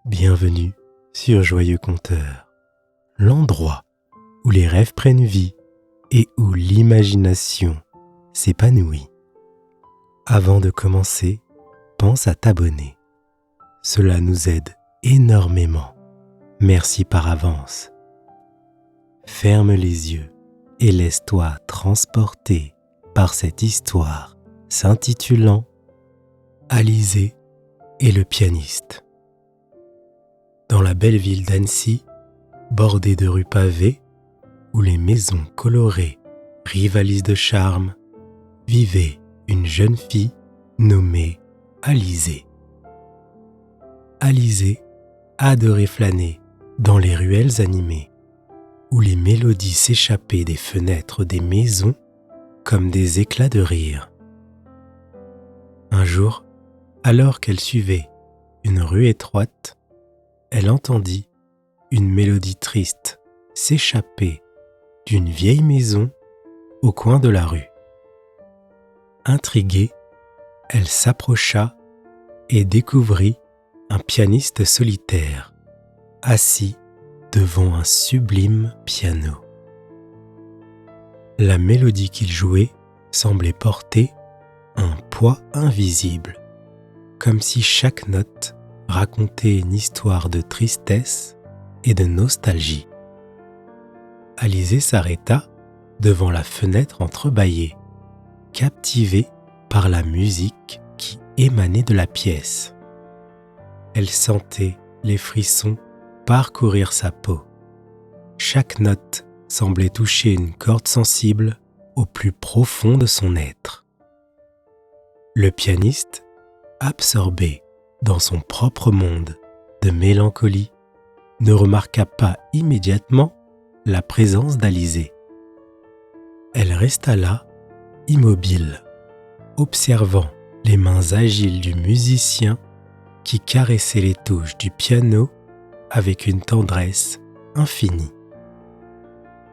Bienvenue sur Joyeux Conteur, l'endroit où les rêves prennent vie et où l'imagination s'épanouit. Avant de commencer, pense à t'abonner. Cela nous aide énormément. Merci par avance. Ferme les yeux et laisse-toi transporter par cette histoire s'intitulant Alizée et le pianiste. Dans la belle ville d'Annecy, bordée de rues pavées, où les maisons colorées rivalisent de charme, vivait une jeune fille nommée Alizée. Alizée adorait flâner dans les ruelles animées, où les mélodies s'échappaient des fenêtres des maisons comme des éclats de rire. Un jour, alors qu'elle suivait une rue étroite, elle entendit une mélodie triste s'échapper d'une vieille maison au coin de la rue. Intriguée, elle s'approcha et découvrit un pianiste solitaire, assis devant un sublime piano. La mélodie qu'il jouait semblait porter un poids invisible, comme si chaque note racontait une histoire de tristesse et de nostalgie. Alizée s'arrêta devant la fenêtre entrebâillée, captivée par la musique qui émanait de la pièce. Elle sentait les frissons parcourir sa peau. Chaque note semblait toucher une corde sensible au plus profond de son être. Le pianiste, absorbé dans son propre monde de mélancolie, ne remarqua pas immédiatement la présence d'Alizée. Elle resta là, immobile, observant les mains agiles du musicien qui caressait les touches du piano avec une tendresse infinie.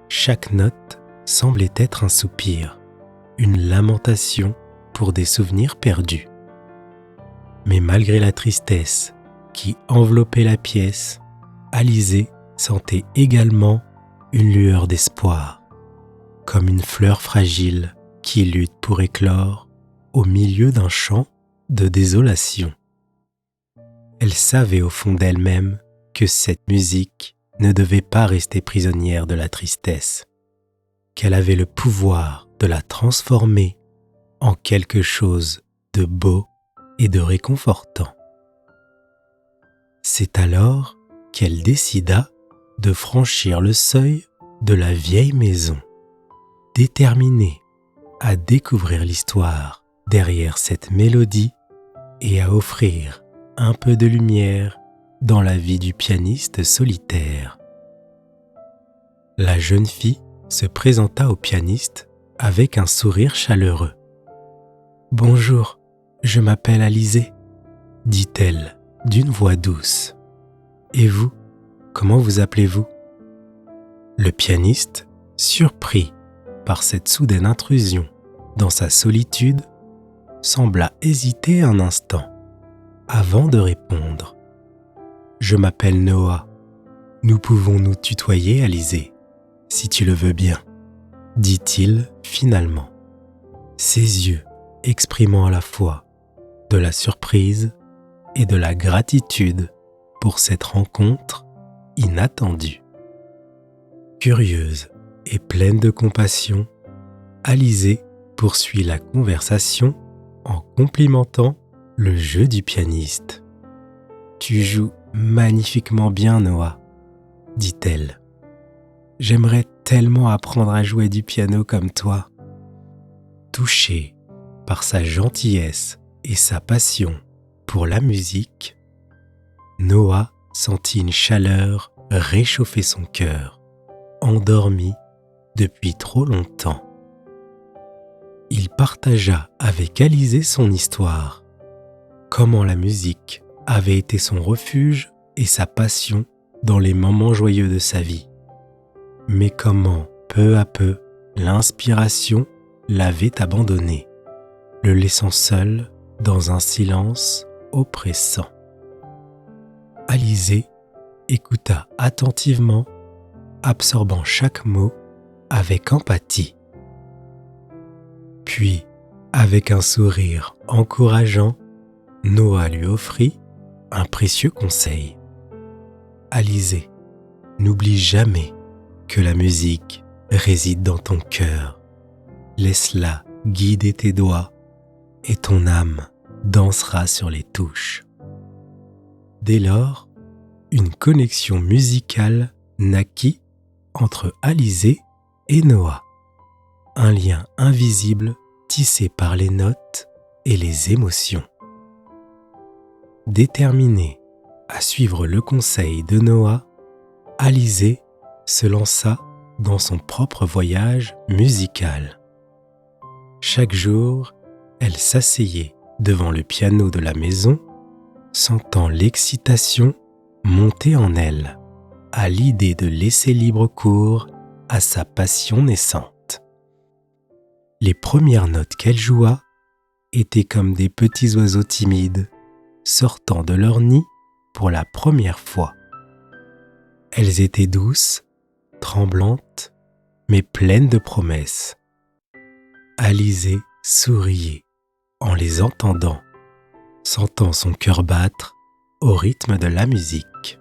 Chaque note semblait être un soupir, une lamentation pour des souvenirs perdus. Mais malgré la tristesse qui enveloppait la pièce, Alizée sentait également une lueur d'espoir, comme une fleur fragile qui lutte pour éclore au milieu d'un champ de désolation. Elle savait au fond d'elle-même que cette musique ne devait pas rester prisonnière de la tristesse, qu'elle avait le pouvoir de la transformer en quelque chose de beau et de réconfortant. C'est alors qu'elle décida de franchir le seuil de la vieille maison, déterminée à découvrir l'histoire derrière cette mélodie et à offrir un peu de lumière dans la vie du pianiste solitaire. La jeune fille se présenta au pianiste avec un sourire chaleureux. « Bonjour, je m'appelle Alizée, » dit-elle d'une voix douce. « Et vous, comment vous appelez-vous » Le pianiste, surpris par cette soudaine intrusion dans sa solitude, sembla hésiter un instant avant de répondre. « Je m'appelle Noah. Nous pouvons nous tutoyer, Alizée, si tu le veux bien, » dit-il finalement, ses yeux exprimant à la fois de la surprise et de la gratitude pour cette rencontre inattendue. Curieuse et pleine de compassion, Alizée poursuit la conversation en complimentant le jeu du pianiste. « Tu joues magnifiquement bien, Noah, » dit-elle. « J'aimerais tellement apprendre à jouer du piano comme toi. » Touchée par sa gentillesse et sa passion pour la musique, Noah sentit une chaleur réchauffer son cœur, endormi depuis trop longtemps. Il partagea avec Alizée son histoire, comment la musique avait été son refuge et sa passion dans les moments joyeux de sa vie, mais comment, peu à peu, l'inspiration l'avait abandonné, le laissant seul dans un silence oppressant. Alizée écouta attentivement, absorbant chaque mot avec empathie. Puis, avec un sourire encourageant, Noah lui offrit un précieux conseil. Alizée, n'oublie jamais que la musique réside dans ton cœur. Laisse-la guider tes doigts et ton âme dansera sur les touches. Dès lors, une connexion musicale naquit entre Alizée et Noah, un lien invisible tissé par les notes et les émotions. Déterminée à suivre le conseil de Noah, Alizée se lança dans son propre voyage musical. Chaque jour, elle s'asseyait devant le piano de la maison, sentant l'excitation monter en elle à l'idée de laisser libre cours à sa passion naissante. Les premières notes qu'elle joua étaient comme des petits oiseaux timides sortant de leur nid pour la première fois. Elles étaient douces, tremblantes, mais pleines de promesses. Alizée souriait en les entendant, sentant son cœur battre au rythme de la musique.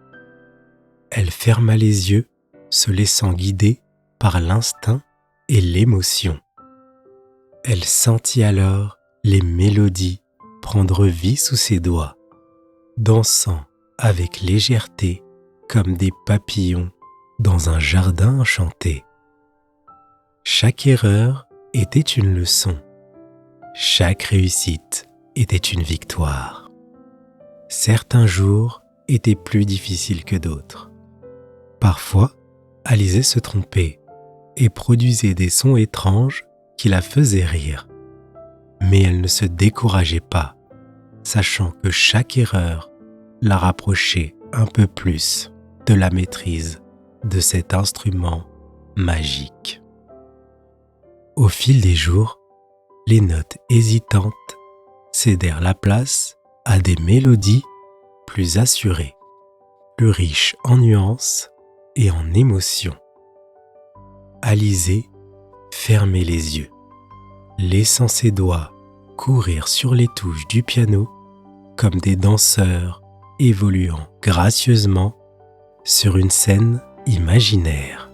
Elle ferma les yeux, se laissant guider par l'instinct et l'émotion. Elle sentit alors les mélodies prendre vie sous ses doigts, dansant avec légèreté comme des papillons dans un jardin enchanté. Chaque erreur était une leçon. Chaque réussite était une victoire. Certains jours étaient plus difficiles que d'autres. Parfois, Alizée se trompait et produisait des sons étranges qui la faisaient rire. Mais elle ne se décourageait pas, sachant que chaque erreur la rapprochait un peu plus de la maîtrise de cet instrument magique. Au fil des jours, les notes hésitantes cédèrent la place à des mélodies plus assurées, plus riches en nuances et en émotions. Alizée fermait les yeux, laissant ses doigts courir sur les touches du piano comme des danseurs évoluant gracieusement sur une scène imaginaire.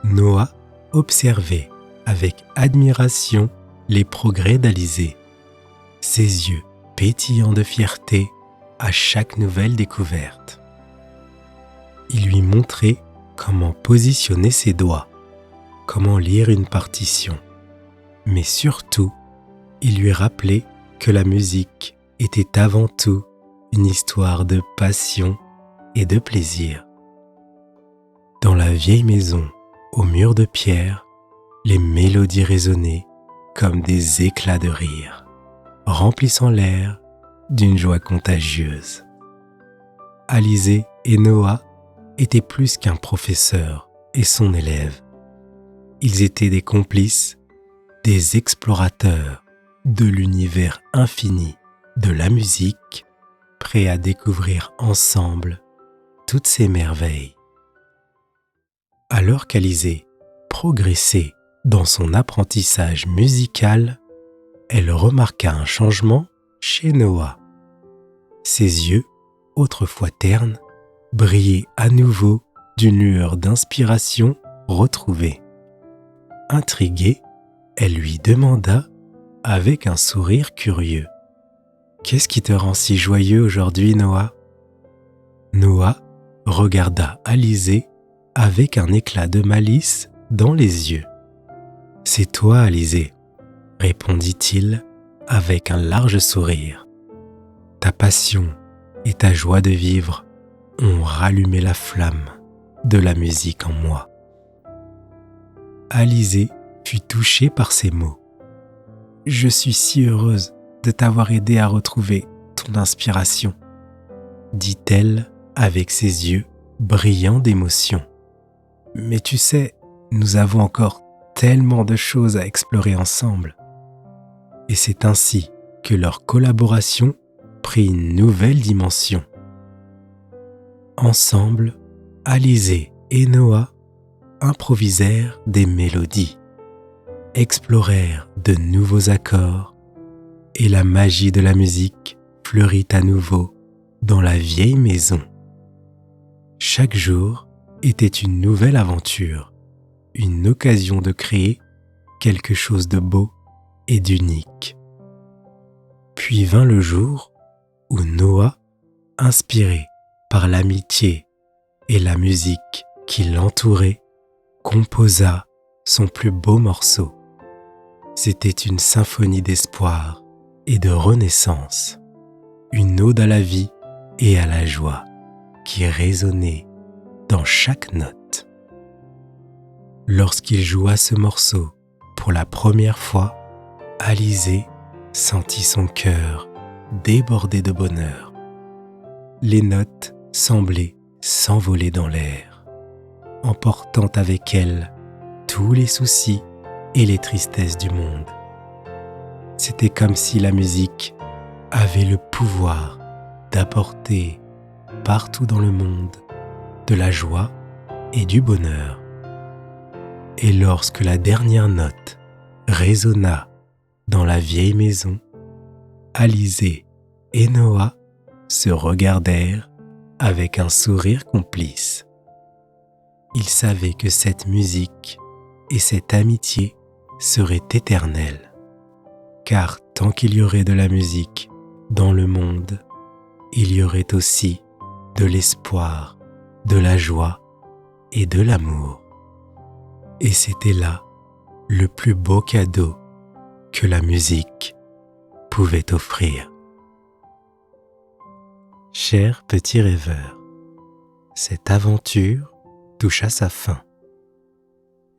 Noah observait avec admiration les progrès d'Alizée, ses yeux pétillants de fierté à chaque nouvelle découverte. Il lui montrait comment positionner ses doigts, comment lire une partition, mais surtout, il lui rappelait que la musique était avant tout une histoire de passion et de plaisir. Dans la vieille maison, aux murs de pierre, les mélodies résonnaient comme des éclats de rire, remplissant l'air d'une joie contagieuse. Alizée et Noah étaient plus qu'un professeur et son élève. Ils étaient des complices, des explorateurs de l'univers infini de la musique, prêts à découvrir ensemble toutes ces merveilles. Alors qu'Alizée progressait dans son apprentissage musical, elle remarqua un changement chez Noah. Ses yeux, autrefois ternes, brillaient à nouveau d'une lueur d'inspiration retrouvée. Intriguée, elle lui demanda avec un sourire curieux: « Qu'est-ce qui te rend si joyeux aujourd'hui, Noah ?» Noah regarda Alizée avec un éclat de malice dans les yeux. « C'est toi, Alizée, » répondit-il avec un large sourire. « Ta passion et ta joie de vivre ont rallumé la flamme de la musique en moi. » Alizée fut touchée par ces mots. « Je suis si heureuse de t'avoir aidé à retrouver ton inspiration, » dit-elle avec ses yeux brillants d'émotion. « Mais tu sais, nous avons encore tellement de choses à explorer ensemble. » Et c'est ainsi que leur collaboration prit une nouvelle dimension. Ensemble, Alizée et Noah improvisèrent des mélodies, explorèrent de nouveaux accords, et la magie de la musique fleurit à nouveau dans la vieille maison. Chaque jour était une nouvelle aventure, une occasion de créer quelque chose de beau et d'unique. Puis vint le jour où Noah, inspiré par l'amitié et la musique qui l'entourait, composa son plus beau morceau. C'était une symphonie d'espoir et de renaissance, une ode à la vie et à la joie qui résonnait dans chaque note. Lorsqu'il joua ce morceau pour la première fois, Alizée sentit son cœur déborder de bonheur. Les notes semblaient s'envoler dans l'air, emportant avec elles tous les soucis et les tristesses du monde. C'était comme si la musique avait le pouvoir d'apporter partout dans le monde de la joie et du bonheur. Et lorsque la dernière note résonna dans la vieille maison, Alizée et Noah se regardèrent avec un sourire complice. Ils savaient que cette musique et cette amitié seraient éternelles, car tant qu'il y aurait de la musique dans le monde, il y aurait aussi de l'espoir, de la joie et de l'amour. Et c'était là le plus beau cadeau que la musique pouvait offrir. Cher petit rêveur, cette aventure touche à sa fin.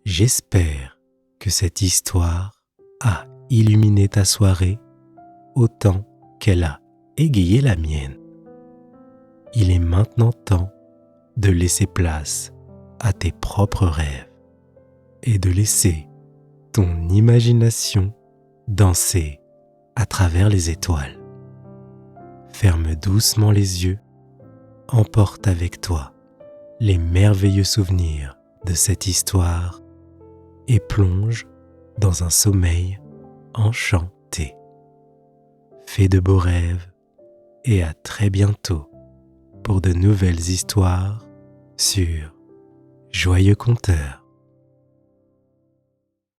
J'espère que cette histoire a illuminé ta soirée autant qu'elle a égayé la mienne. Il est maintenant temps de laisser place à tes propres rêves et de laisser ton imagination danser à travers les étoiles. Ferme doucement les yeux, emporte avec toi les merveilleux souvenirs de cette histoire et plonge dans un sommeil enchanté. Fais de beaux rêves et à très bientôt pour de nouvelles histoires sur Joyeux Conteur.